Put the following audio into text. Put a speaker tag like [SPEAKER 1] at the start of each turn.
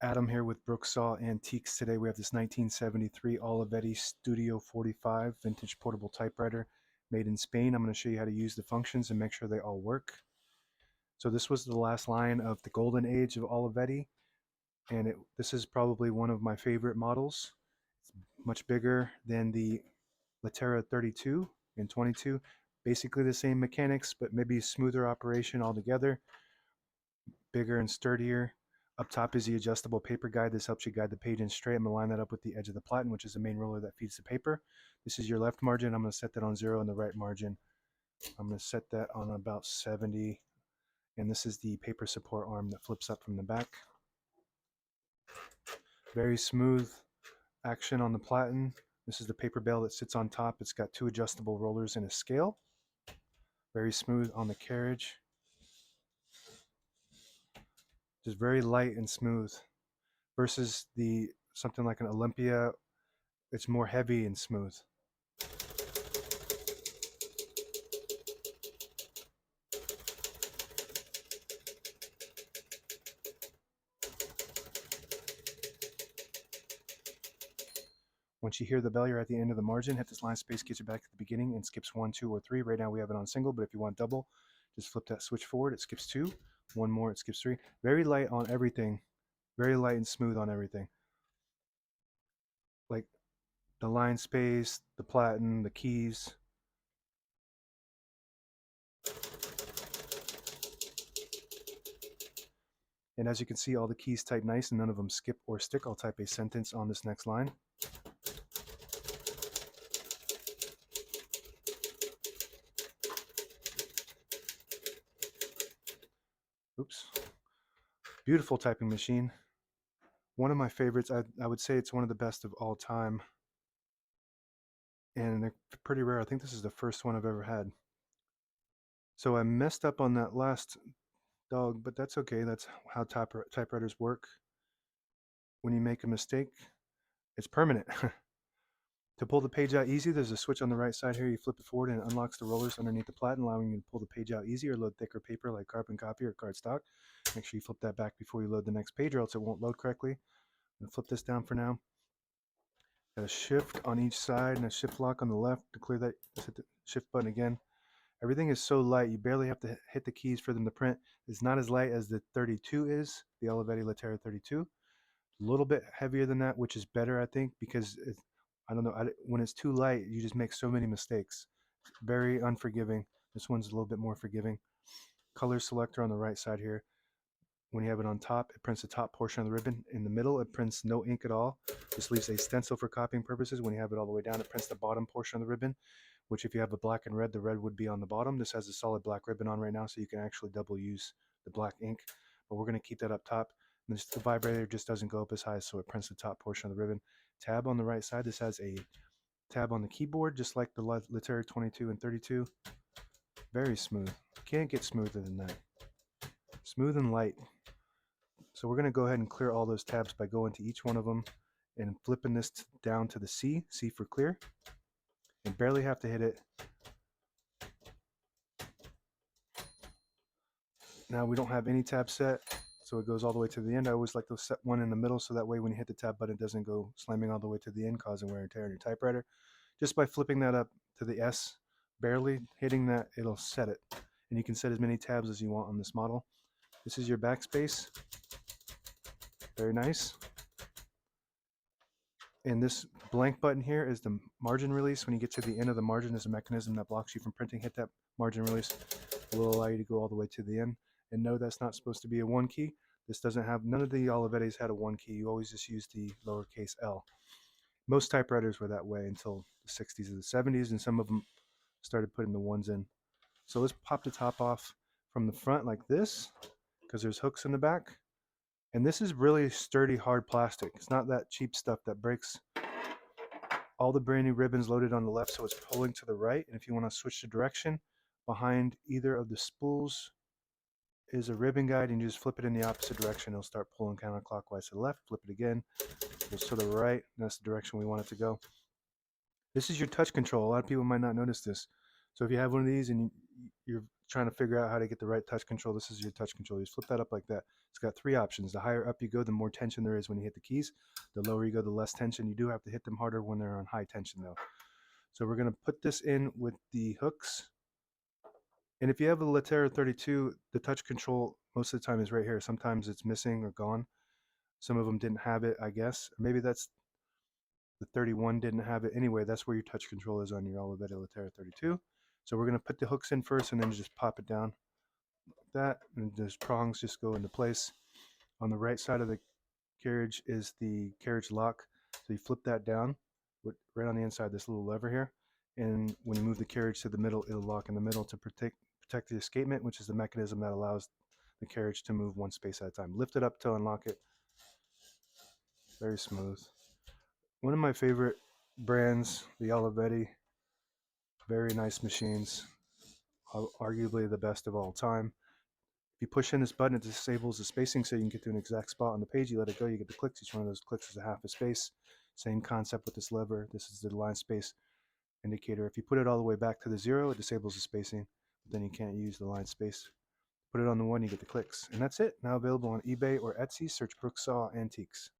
[SPEAKER 1] Adam here with Brooksaw Antiques. Today we have this 1973 Olivetti Studio 45 vintage portable typewriter made in Spain. I'm going to show you how to use the functions and make sure they all work. So this was the last line of the golden age of Olivetti, and this is probably one of my favorite models. It's much bigger than the Latera 32 and 22. Basically the same mechanics, but maybe smoother operation altogether, bigger and sturdier. Up top is the adjustable paper guide. This helps you guide the page in straight. I'm going to line that up with the edge of the platen, which is the main roller that feeds the paper. This is your left margin. I'm going to set that on 0, and the right margin, I'm going to set that on about 70. And this is the paper support arm that flips up from the back. Very smooth action on the platen. This is the paper bale that sits on top. It's got 2 adjustable rollers and a scale. Very smooth on the carriage. Just very light and smooth. Versus the something like an Olympia, it's more heavy and smooth. Once you hear the bell, you're at the end of the margin. Hit this line space, gets you back to the beginning, and skips 1, 2, or 3. Right now we have it on single, but if you want double, just flip that switch forward. It skips 2. 1 more, it skips 3. Very light on everything. Very light and smooth on everything. Like the line space, the platen, the keys. And as you can see, all the keys type nice and none of them skip or stick. I'll type a sentence on this next line. Oops. Beautiful typing machine. One of my favorites. I would say it's one of the best of all time. And they're pretty rare. I think this is the first one I've ever had. So I messed up on that last dog, but that's okay. That's how typewriters work. When you make a mistake, it's permanent. To pull the page out easy, there's a switch on the right side here. You flip it forward and it unlocks the rollers underneath the platen, allowing you to pull the page out easy or load thicker paper like carbon copy or cardstock. Make sure you flip that back before you load the next page or else it won't load correctly. I'm going to flip this down for now. Got a shift on each side and a shift lock on the left. To clear that, just hit the shift button again. Everything is so light, you barely have to hit the keys for them to print. It's not as light as the 32 is, the Olivetti Latera 32. A little bit heavier than that, which is better, I think, because I don't know, when it's too light, you just make so many mistakes. Very unforgiving. This one's a little bit more forgiving. Color selector on the right side here. When you have it on top, it prints the top portion of the ribbon. In the middle, it prints no ink at all. This leaves a stencil for copying purposes. When you have it all the way down, it prints the bottom portion of the ribbon, which if you have a black and red, the red would be on the bottom. This has a solid black ribbon on right now, so you can actually double use the black ink. But we're going to keep that up top. And the vibrator just doesn't go up as high, so it prints the top portion of the ribbon. Tab on the right side. This has a tab on the keyboard, just like the Latera 22 and 32. Very smooth. Can't get smoother than that. Smooth and light. So we're going to go ahead and clear all those tabs by going to each one of them and flipping this down to the C for clear. And barely have to hit it. Now we don't have any tab set, so it goes all the way to the end. I always like to set one in the middle so that way when you hit the tab button, it doesn't go slamming all the way to the end, causing wear and tear on your typewriter. Just by flipping that up to the S, barely hitting that, it'll set it. And you can set as many tabs as you want on this model. This is your backspace. Very nice. And this blank button here is the margin release. When you get to the end of the margin, there's a mechanism that blocks you from printing. Hit that margin release. It will allow you to go all the way to the end. And no, that's not supposed to be a 1 key. This doesn't have, none of the Olivettis had a 1 key. You always just use the lowercase l. Most typewriters were that way until the 60s or the 70s, and some of them started putting the 1s in. So let's pop the top off from the front like this, because there's hooks in the back. And this is really sturdy, hard plastic. It's not that cheap stuff that breaks. All the brand new ribbons loaded on the left, so it's pulling to the right. And if you want to switch the direction, behind either of the spools is a ribbon guide, and you just flip it in the opposite direction. It'll start pulling counterclockwise to the left. Flip it again, goes to the right, and that's the direction we want it to go. This is your touch control. A lot of people might not notice this. So if you have one of these and you're trying to figure out how to get the right touch control, this is your touch control. You just flip that up like that. It's got three options. The higher up you go, the more tension there is when you hit the keys. The lower you go, the less tension. You do have to hit them harder when they're on high tension though. So we're going to put this in with the hooks. And if you have a Latera 32, the touch control most of the time is right here. Sometimes it's missing or gone. Some of them didn't have it, I guess. Maybe that's the 31 didn't have it. Anyway, that's where your touch control is on your Olivetti Latera 32. So we're going to put the hooks in first and then just pop it down like that. And those prongs just go into place. On the right side of the carriage is the carriage lock. So you flip that down with, right on the inside, this little lever here. And when you move the carriage to the middle, it'll lock in the middle to protect the escapement, which is the mechanism that allows the carriage to move one space at a time. Lift it up to unlock it. Very smooth. One of my favorite brands, the Olivetti. Very nice machines. Arguably the best of all time. If you push in this button, it disables the spacing so you can get to an exact spot on the page. You let it go, you get the clicks. Each one of those clicks is a half a space. Same concept with this lever. This is the line space indicator. If you put it all the way back to the 0, it disables the spacing. But then you can't use the line space. Put it on the 1, you get the clicks. And that's it. Now available on eBay or Etsy. Search Brooksaw Antiques.